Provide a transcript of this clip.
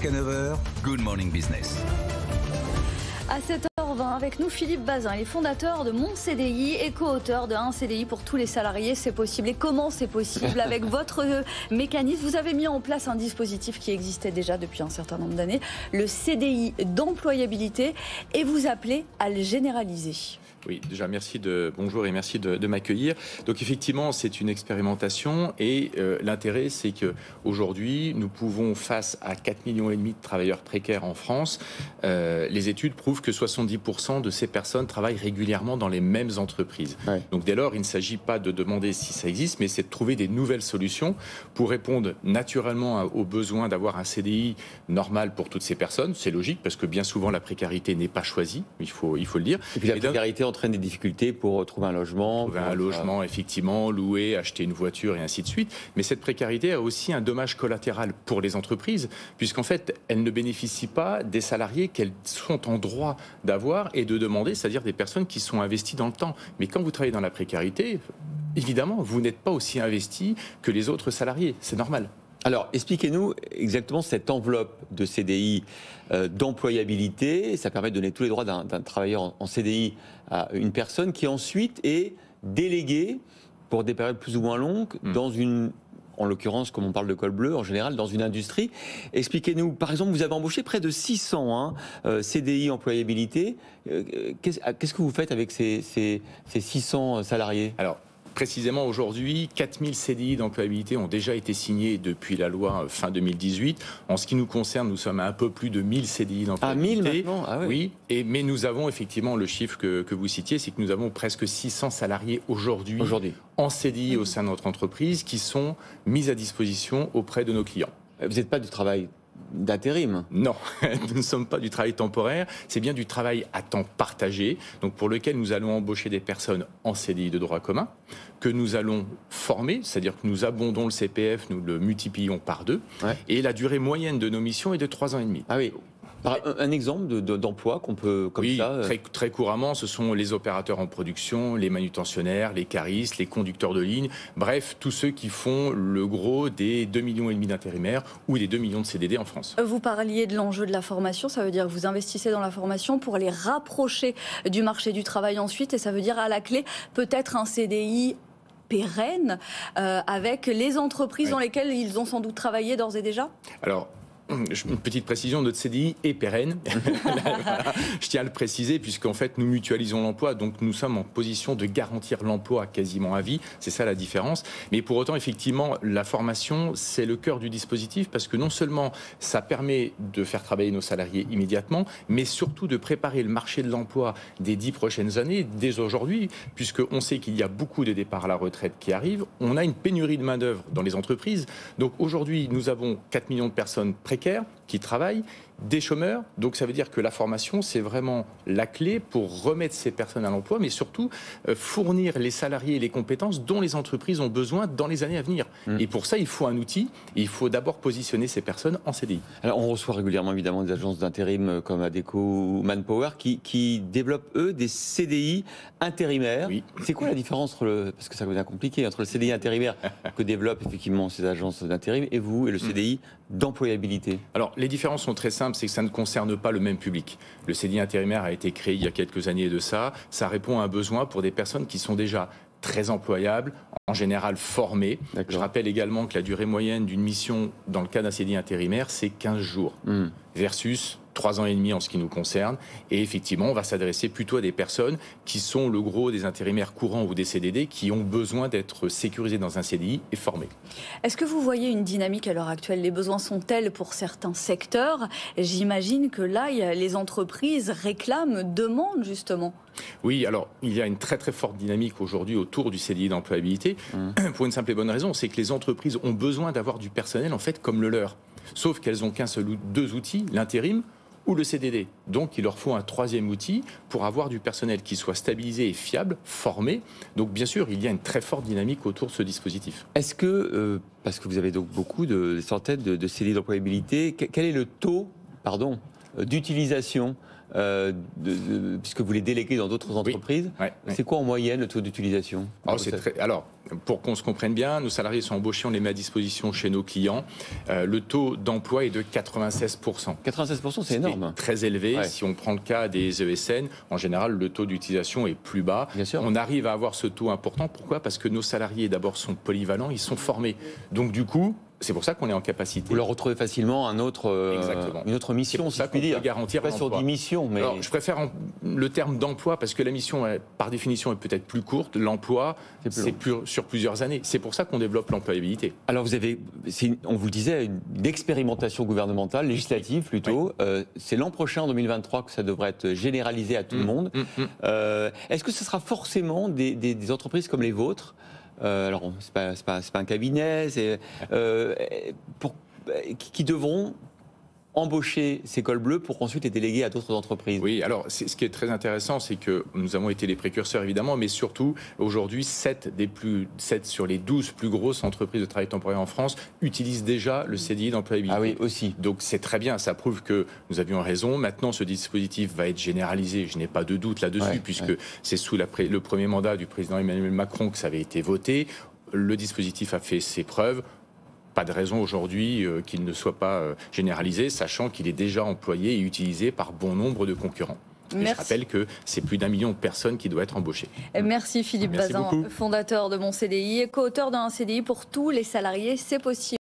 Jusqu'à 9h, Good Morning Business. À 7h20, avec nous Philippe Bazin, il est fondateur de Mon CDI et co-auteur de Un CDI pour tous les salariés. C'est possible. Et comment c'est possible? Avec votre mécanisme, vous avez mis en place un dispositif qui existait déjà depuis un certain nombre d'années, le CDI d'employabilité, et vous appelez à le généraliser. Oui, déjà bonjour et merci de m'accueillir. Donc effectivement, c'est une expérimentation et l'intérêt, c'est qu'aujourd'hui, nous pouvons, face à 4,5 millions de travailleurs précaires en France, les études prouvent que 70% de ces personnes travaillent régulièrement dans les mêmes entreprises. Ouais. Donc dès lors, il ne s'agit pas de demander si ça existe, mais c'est de trouver des nouvelles solutions pour répondre naturellement aux besoins d'avoir un CDI normal pour toutes ces personnes. C'est logique parce que bien souvent, la précarité n'est pas choisie, il faut le dire. Et puis la précarité entraîne des difficultés pour trouver un logement. Trouver un logement, effectivement, louer, acheter une voiture et ainsi de suite. Mais cette précarité a aussi un dommage collatéral pour les entreprises, puisqu'en fait, elles ne bénéficient pas des salariés qu'elles sont en droit d'avoir et de demander, c'est-à-dire des personnes qui sont investies dans le temps. Mais quand vous travaillez dans la précarité, évidemment, vous n'êtes pas aussi investi que les autres salariés. C'est normal. Alors, expliquez-nous exactement cette enveloppe de CDI d'employabilité. Ça permet de donner tous les droits d'un travailleur en CDI à une personne qui ensuite est déléguée pour des périodes plus ou moins longues dans une, en l'occurrence, comme on parle de col bleu, en général, dans une industrie. Expliquez-nous, par exemple, vous avez embauché près de 600 CDI employabilité. Qu'est-ce que vous faites avec ces 600 salariés ? Alors, précisément aujourd'hui, 4000 CDI d'employabilité ont déjà été signés depuis la loi fin 2018. En ce qui nous concerne, nous sommes à un peu plus de 1000 CDI d'employabilité. 1000 maintenant ? Ah oui. Oui, mais nous avons effectivement le chiffre que vous citiez, c'est que nous avons presque 600 salariés aujourd'hui en CDI au sein de notre entreprise qui sont mis à disposition auprès de nos clients. Vous n'êtes pas du travail d'intérim? Non, nous ne sommes pas du travail temporaire, c'est bien du travail à temps partagé, donc pour lequel nous allons embaucher des personnes en CDI de droit commun, que nous allons former, c'est-à-dire que nous abondons le CPF, nous le multiplions par 2, et la durée moyenne de nos missions est de 3 ans et demi. Ah oui. Un exemple d'emploi qu'on peut, comme ça... Oui, très couramment, ce sont les opérateurs en production, les manutentionnaires, les caristes, les conducteurs de ligne, bref, tous ceux qui font le gros des 2,5 millions d'intérimaires ou des 2 millions de CDD en France. Vous parliez de l'enjeu de la formation, ça veut dire que vous investissez dans la formation pour les rapprocher du marché du travail ensuite, et ça veut dire à la clé peut-être un CDI pérenne avec les entreprises dans lesquelles ils ont sans doute travaillé d'ores et déjà ? Alors, une petite précision, notre CDI est pérenne. Je tiens à le préciser, puisqu'en fait, nous mutualisons l'emploi, donc nous sommes en position de garantir l'emploi quasiment à vie. C'est ça la différence. Mais pour autant, effectivement, la formation, c'est le cœur du dispositif, parce que non seulement ça permet de faire travailler nos salariés immédiatement, mais surtout de préparer le marché de l'emploi des 10 prochaines années, dès aujourd'hui, puisqu'on sait qu'il y a beaucoup de départs à la retraite qui arrivent. On a une pénurie de main-d'œuvre dans les entreprises. Donc aujourd'hui, nous avons 4 millions de personnes précaires qui travaillent, des chômeurs. Donc ça veut dire que la formation, c'est vraiment la clé pour remettre ces personnes à l'emploi, mais surtout fournir les salariés et les compétences dont les entreprises ont besoin dans les années à venir. Et pour ça, il faut un outil, et il faut d'abord positionner ces personnes en CDI. Alors on reçoit régulièrement évidemment des agences d'intérim comme Adecco ou Manpower qui développent, eux, des CDI intérimaires. Oui. C'est quoi la différence, parce que ça devient compliqué, entre le CDI intérimaire que développent effectivement ces agences d'intérim et vous, et le CDI d'employabilité? Alors, les différences sont très simples, c'est que ça ne concerne pas le même public. Le CDI intérimaire a été créé il y a quelques années de ça. Ça répond à un besoin pour des personnes qui sont déjà très employables, en général formées. Je rappelle également que la durée moyenne d'une mission dans le cas d'un CDI intérimaire, c'est 15 jours, versus 3 ans et demi en ce qui nous concerne. Et effectivement, on va s'adresser plutôt à des personnes qui sont le gros des intérimaires courants ou des CDD, qui ont besoin d'être sécurisés dans un CDI et formés. Est-ce que vous voyez une dynamique à l'heure actuelle? Les besoins sont tels pour certains secteurs. J'imagine que là, les entreprises réclament, demandent justement. Oui, alors il y a une très très forte dynamique aujourd'hui autour du CDI d'employabilité, pour une simple et bonne raison, c'est que les entreprises ont besoin d'avoir du personnel en fait comme le leur. Sauf qu'elles n'ont qu'un seul ou deux outils, l'intérim ou le CDD. Donc il leur faut un troisième outil pour avoir du personnel qui soit stabilisé et fiable, formé. Donc bien sûr, il y a une très forte dynamique autour de ce dispositif. Est-ce que, parce que vous avez donc beaucoup des centaines de CDI d'employabilité, quel est le taux d'utilisation puisque vous les déléguez dans d'autres entreprises. C'est quoi en moyenne le taux d'utilisation? Alors, pour qu'on se comprenne bien, nos salariés sont embauchés, on les met à disposition chez nos clients. Le taux d'emploi est de 96%. 96%, c'est énorme. Très élevé. Ouais. Si on prend le cas des ESN, en général, le taux d'utilisation est plus bas. Bien sûr. On arrive à avoir ce taux important. Pourquoi? Parce que nos salariés, d'abord, sont polyvalents, ils sont formés. Donc, du coup, c'est pour ça qu'on est en capacité. Vous leur retrouvez facilement une autre mission, si je puis dire. Garantir pas sur 10 missions, mais... Alors, je préfère le terme d'emploi parce que la mission, par définition, est peut-être plus courte. L'emploi, c'est sur plusieurs années. C'est pour ça qu'on développe l'employabilité. Alors, vous avez, on vous le disait, une expérimentation gouvernementale, législative plutôt. Oui. C'est l'an prochain, en 2023, que ça devrait être généralisé à tout le monde. Est-ce que ce sera forcément des entreprises comme les vôtres? Alors, c'est pas un cabinet, qui devront embaucher ces cols bleus pour ensuite les déléguer à d'autres entreprises. Oui, alors ce qui est très intéressant, c'est que nous avons été les précurseurs évidemment, mais surtout aujourd'hui 7 sur les 12 plus grosses entreprises de travail temporaire en France utilisent déjà le CDI d'employabilité. Ah oui, aussi. Donc c'est très bien, ça prouve que nous avions raison. Maintenant, ce dispositif va être généralisé, je n'ai pas de doute là-dessus, puisque c'est sous le premier mandat du président Emmanuel Macron que ça avait été voté. Le dispositif a fait ses preuves. Pas de raison aujourd'hui qu'il ne soit pas généralisé, sachant qu'il est déjà employé et utilisé par bon nombre de concurrents. Et je rappelle que c'est plus d'1 million de personnes qui doivent être embauchées. Merci Philippe Bazin, fondateur de Mon CDI et co-auteur d'un CDI pour tous les salariés, c'est possible.